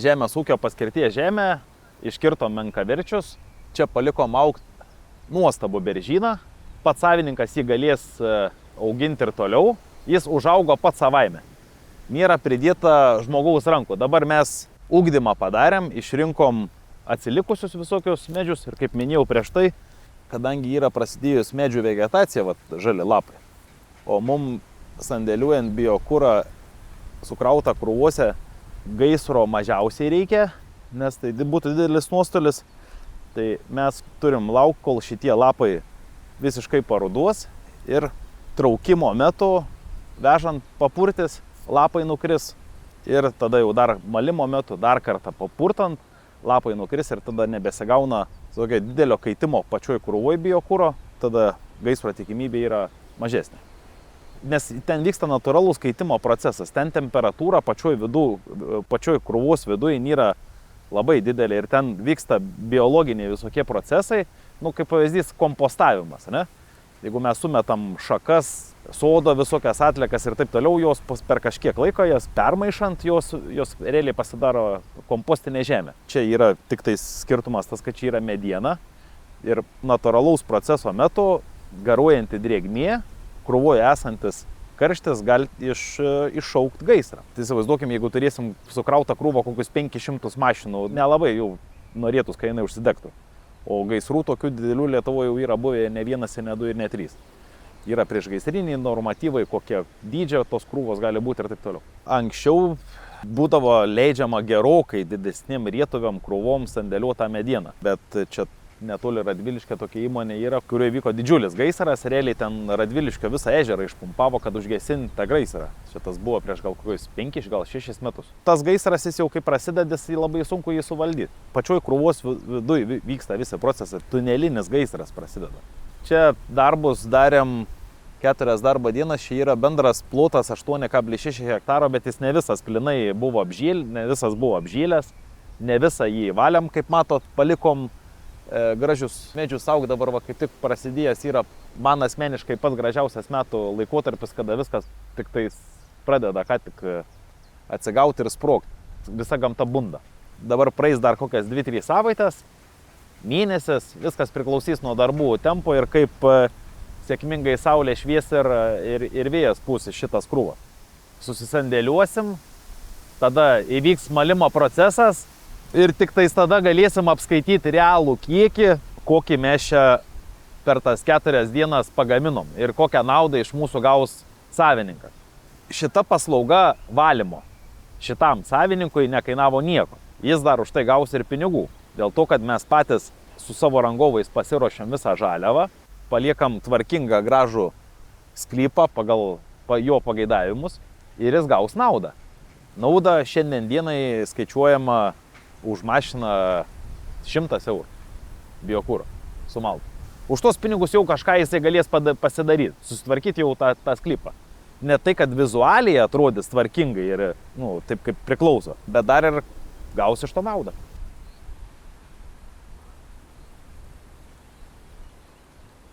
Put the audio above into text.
žemės ūkio paskirties žemę, iškirtom menkaverčius, čia palikom augti nuostabų beržyną, pats savininkas jį galės auginti ir toliau, jis užaugo pats savaime. Nėra pridėta žmogaus rankų. Dabar mes ugdymą padarėm, išrinkom atsilikusius visokius medžius ir kaip minėjau prieš tai, kadangi yra prasidėjus medžių vegetacija, žali lapai, o mum sandėliuojant biokurą sukrautą krūvose gaisro mažiausiai reikia, nes tai būtų didelis nuostolis, tai mes turim laukti, kol šitie lapai visiškai paruduos ir traukimo metu, vežant papurtis, lapai nukris ir tada jau dar malimo metu dar kartą papurtant, lapai nukris ir tada nebesigauna tokio didelio kaitimo pačioj krūvoj biokuro, tada gaisro tikimybė yra mažesnė. Nes ten vyksta natūralus kaitimo procesas, ten temperatūra pačioj krūvos viduje nėra labai didelė ir ten vyksta biologiniai visokie procesai, kaip pavyzdys kompostavimas, ne? Jeigu mes sumetam šakas, sodo visokias atliekas ir taip toliau, jos per kažkiek laiko, jas permaišant, jos realiai pasidaro kompostinė žemė. Čia yra tik tai skirtumas tas, kad čia yra mediena ir natūralaus proceso metu garuojanti drėgmė, krūvoje esantis karštis gali iššaukti gaisrą. Tai įsivaizduokim, jeigu turėsim sukrautą krūvą kokius 500 mašinų, nelabai jau norėtus, kai jinai užsidegtų. O gaisrų tokių didelių Lietuvoje jau yra buvę ne vienas, ne du ir ne trys. Yra priešgaisriniai normatyvai, kokie dydžio tos krūvos gali būti ir taip toliau. Anksčiau būdavo leidžiama gerokai didesniem rietuviam krūvom sandėliuotą medieną, bet čia netoli Radviliškio tokia įmonė yra, kurioje vyko didžiulis gaisras, realiai ten Radviliškio visą ežerą išpumpavo, kad užgesinti tą gaisrą. Šitas buvo prieš gal kokius 5, gal 6 metus. Tas gaisras jis jau kaip prasidedęs, labai sunku jį suvaldyti. Pačioj krūvos viduje vyksta visi procesai, tunelinis gaisras prasideda. Čia darbus darėm 4 darbo dienas, čia yra bendras plotas 8,6 hektaro, bet jis ne visas plinai buvo apžėlęs, ne visą jį valėm, kaip matot, palikom gražius medžius augt. Dabar kaip tik prasidėjęs yra man asmeniškai pats gražiausias metų laikotarpis, kada viskas tik tais pradeda ką tik atsigauti ir sprogti. Visa gamta bunda. Dabar praeis dar kokias 2-3 savaitės, mėnesis, viskas priklausys nuo darbų tempo ir kaip sėkmingai saulė švies ir vėjas pūs šitas krūvas. Susisandėliuosim, tada įvyks malimo procesas, ir tik tais tada galėsim apskaityti realų kiekį, kokį mes čia per tas 4 dienas pagaminom ir kokią naudą iš mūsų gaus savininkas. Šita paslauga valymo šitam savininkui nekainavo nieko. Jis dar už tai gaus ir pinigų. Dėl to, kad mes patys su savo rangovais pasiruošiam visą žaliavą, paliekam tvarkingą gražų sklypą pagal jo pageidavimus ir jis gaus naudą. Nauda šiandien dienai skaičiuojama už mašiną 100 eurų biokuro sumaltų. Už tos pinigus jau kažką jisai galės pasidaryti, susitvarkyti jau tą sklypą. Ne tai, kad vizualiai atrodys tvarkingai ir taip kaip priklauso, bet dar ir gaus iš to naudą.